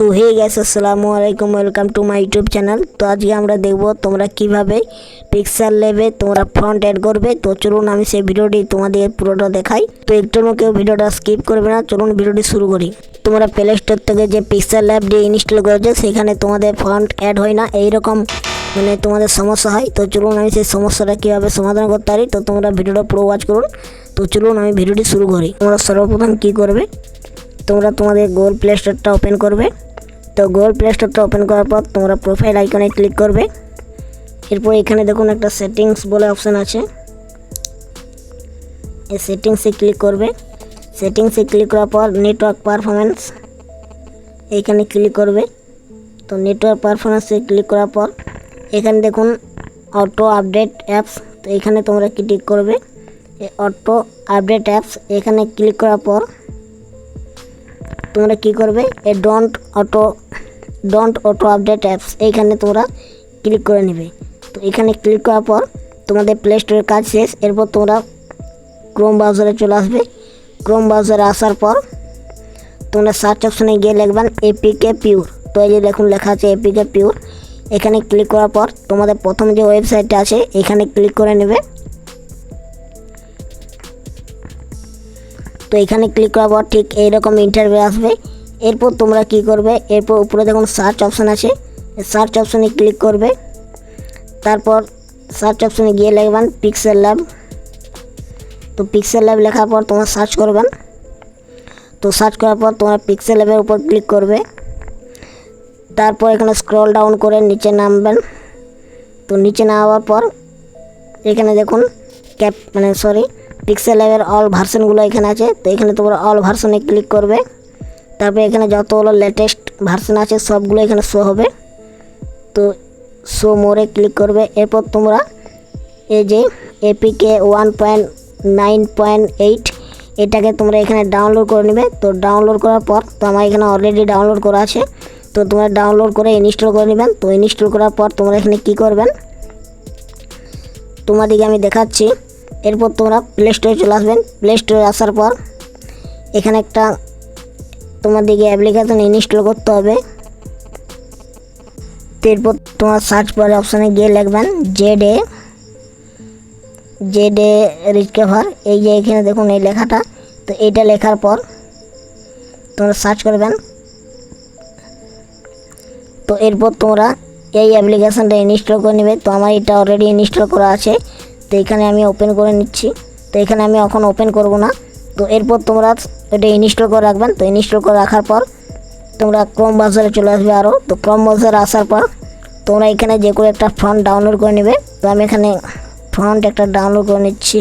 তো hey guys, আসসালামু আলাইকুম, welcome to my YouTube channel. তো আজকে আমরা দেখব তোমরা কিভাবে পিক্সেল ল্যাবে তোমরা ফন্ট অ্যাড করবে। তো চলুন আমি সেই ভিডিওটি তোমাদের পুরোটা দেখাই। তো একটুও কেউ ভিডিওটা স্কিপ করবে না, চলুন ভিডিওটি শুরু করি। তোমরা প্লে স্টোর থেকে যে পিক্সেল ল্যাব দিয়ে ইনস্টল করেছো সেখানে তোমাদের ফন্ট অ্যাড হয় না, এইরকম তোমাদের সমস্যা হয়। তো চলুন আমি সেই সমস্যাটা কীভাবে সমাধান করতে পারি, তো তোমরা ভিডিওটা পুরো ওয়াচ করুন। তো চলুন আমি ভিডিওটি শুরু করি। তোমরা সর্বপ্রথম কী করবে, তোমরা তোমাদের গুগল প্লে স্টোরটা ওপেন করবে। তো গুগল প্লে স্টোরটা ওপেন করার পর তোমরা প্রোফাইল আইকনে ক্লিক করবে। এরপর এখানে দেখুন একটা সেটিংস বলে অপশান আছে, এই সেটিংসে ক্লিক করবে। সেটিংসে ক্লিক করার পর নেটওয়ার্ক পারফরমেন্স এইখানে ক্লিক করবে। তো নেটওয়ার্ক পারফরমেন্সে ক্লিক করার পর এখানে দেখুন অটো আপডেট অ্যাপস, তো এখানে তোমরা ক্লিক করবে। অটো আপডেট অ্যাপস এখানে ক্লিক করার পর তোমরা কী করবে, ডোন্ট অটো আপডেট অ্যাপস এইখানে তোমরা ক্লিক করে নেবে। তো এখানে ক্লিক করার পর তোমাদের প্লে স্টোরের কাজ শেষ। এরপর তোমরা ক্রোম ব্রাউজারে চলে আসবে। ক্রোম ব্রাউজারে আসার পর তোমরা সার্চ অপশানে গিয়ে লিখবেন এপিকে পিওর। তো এই যে দেখুন লেখা আছে এপিকে পিওর, এখানে ক্লিক করার পর তোমাদের প্রথম যে ওয়েবসাইটটা আছে এখানে ক্লিক করে নেবে। তো এখানে ক্লিক করার পর ঠিক এইরকম ইন্টারভিউ আসবে। এরপর তোমরা কি করবে, এরপর উপরে দেখুন সার্চ অপশান আছে, সার্চ অপশানে ক্লিক করবে। তারপর সার্চ অপশানে গিয়ে লিখবেন পিক্সেল ল্যাব। তো পিক্সেল ল্যাব লেখার পর তোমরা সার্চ করবেন। তো সার্চ করার পর তোমরা পিক্সেল ল্যাবের উপর ক্লিক করবে। তারপর এখানে স্ক্রল ডাউন করে নিচে নামবেন। তো নিচে নামার পর এখানে দেখুন পিক্সেল ল্যাবের অল ভার্সনগুলো এখানে আছে। তো এখানে তোমরা অল ভার্সনে ক্লিক করবে। তারপরে এখানে যতগুলো লেটেস্ট ভার্সন আছে সবগুলো এখানে শো হবে। তো শো মোরে ক্লিক করবে। এরপর তোমরা এই যে এপিকে 1.9.8 এটাকে তোমরা এখানে ডাউনলোড করে নেবে। তো ডাউনলোড করার পর তো আমার এখানে অলরেডি ডাউনলোড করা আছে, তো তোমরা ডাউনলোড করে ইনস্টল করে নেবেন। তো ইনস্টল করার পর তোমরা এখানে কি করবেন তোমাদেরকে আমি দেখাচ্ছি। এরপর তোমরা প্লে স্টোরে চলে আসবেন। প্লে স্টোরে আসার পর এখানে একটা তোমাদেরকে অ্যাপ্লিকেশন ইনস্টল করতে হবে। তো এরপর তোমার সার্চ বারে অপশানে গিয়ে লিখবেন জেডে রিকভার, এই যে এখানে দেখুন এই লেখাটা। তো এইটা লেখার পর তোমরা সার্চ করবেন। তো এরপর তোমরা এই অ্যাপ্লিকেশানটা ইনস্টল করে নেবে। তো আমার এটা অলরেডি ইনস্টল করা আছে, তো এখানে আমি ওপেন করে নিচ্ছি। তো এখানে আমি এখন ওপেন করব না। তো এরপর তোমরা এটা ইনস্টল করে রাখবেন। তো ইনস্টল করে রাখার পর তোমরা ক্রোম ব্রাউজারে চলে আসবে আরও। তো ক্রোম ব্রাউজারে আসার পর তোমরা এখানে যে করে একটা ফন্ট ডাউনলোড করে নেবে। তো আমি এখানে ফন্ট একটা ডাউনলোড করে নিচ্ছি।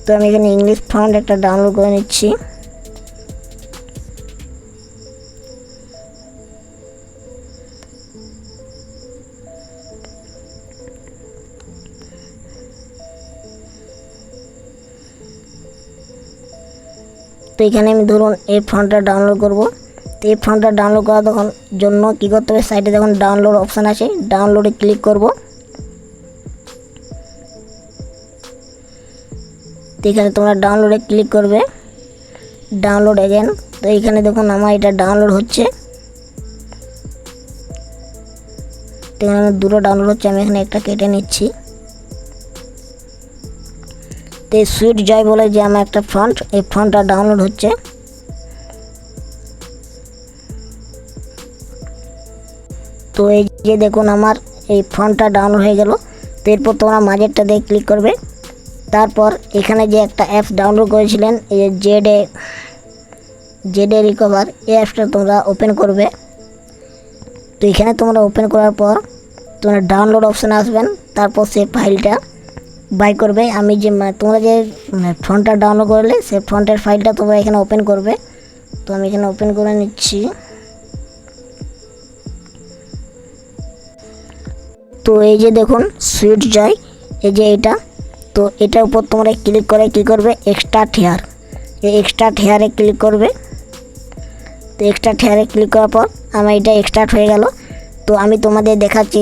তো আমি এখানে ইংলিশ ফন্ট একটা ডাউনলোড করে নিচ্ছি। তো এখানে আমি ধরুন এই ফন্টটা ডাউনলোড করব। তো এই ফন্টটা ডাউনলোড করার জন্য কী করতে হবে, সাইডে দেখুন ডাউনলোড অপশান আছে, ডাউনলোডে ক্লিক করব। তো এখানে তোমরা ডাউনলোডে ক্লিক করবে, ডাউনলোড এগেন। তো এইখানে দেখুন আমার এটা ডাউনলোড হচ্ছে। তো এখানে দুটো ডাউনলোড হচ্ছে, আমি এখানে একটা কেটে নিচ্ছি। তো এই সুইট জয় বলে যে আমার একটা ফন্ট, এই ফন্টটা ডাউনলোড হচ্ছে। তো এই যে দেখুন আমার এই ফন্টটা ডাউনলোড হয়ে গেল। তো এরপর তোমরা মাঝেরটা দিয়ে ক্লিক করবে। তারপর এখানে যে একটা অ্যাপস ডাউনলোড করেছিলেন এই যে জেডে রিকভার, এই অ্যাপসটা তোমরা ওপেন করবে। তো এখানে তোমরা ওপেন করার পর তোমরা ডাউনলোড অপশানে আসবেন। তারপর সেই ফাইলটা বাই করবে। আমি যে তোমরা যে ফন্টটা ডাউনলোড করলে সেই ফন্টের ফাইলটা তোমরা এখানে ওপেন করবে। তো আমি এখানে ওপেন করে নিচ্ছি। তো এই যে দেখুন সুইট জয়, এই যে এটা। তো এটার উপর তোমরা ক্লিক করে কী করবে, এক্সট্রাক্ট হেয়ার, এই এক্সট্রাক্ট হেয়ারে ক্লিক করবে। তো এক্সট্রাক্ট হেয়ারে ক্লিক করার পর আমার এটা এক্সট্রাক্ট হয়ে গেল। তো আমি তোমাদের দেখাচ্ছি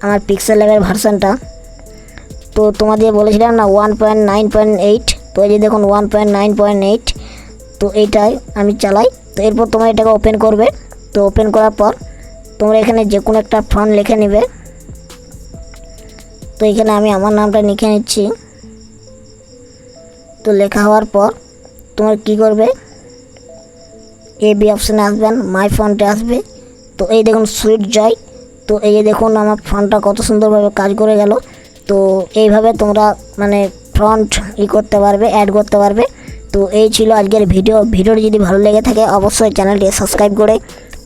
আমার পিক্সেল ল্যাবের ভার্সনটা। তো তোমাদের বলেছিলাম না 1.9.8, তো এই যে দেখুন 1.9.8, তো এইটাই আমি চালাই। তো এরপর তোমরা এটাকে ওপেন করবে। তো ওপেন করার পর তোমরা এখানে যে কোনো একটা ফন্ট লিখে নেবে। তো এখানে আমি আমার নামটা লিখে নিচ্ছি। তো লেখা হওয়ার পর তোমরা কী করবে, এবি অপশানে আসবেন, মাই ফন্টে আসবে। তো এই দেখুন সুইট জয়। তো এই যে দেখুন আমার ফন্টটা কত সুন্দরভাবে কাজ করে গেল। তো এইভাবে তোমরা মানে ফন্ট করতে পারবে, অ্যাড করতে পারবে। তো এই ছিল আজকের ভিডিওটি যদি ভালো লেগে থাকে অবশ্যই চ্যানেলটি সাবস্ক্রাইব করে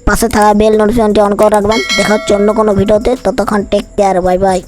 পাশে থাকা বেল নোটিফিকেশনটি অন করে রাখবেন। দেখা হচ্ছে অন্য কোনো ভিডিওতে, ততক্ষণ টেক কেয়ার, বাই বাই।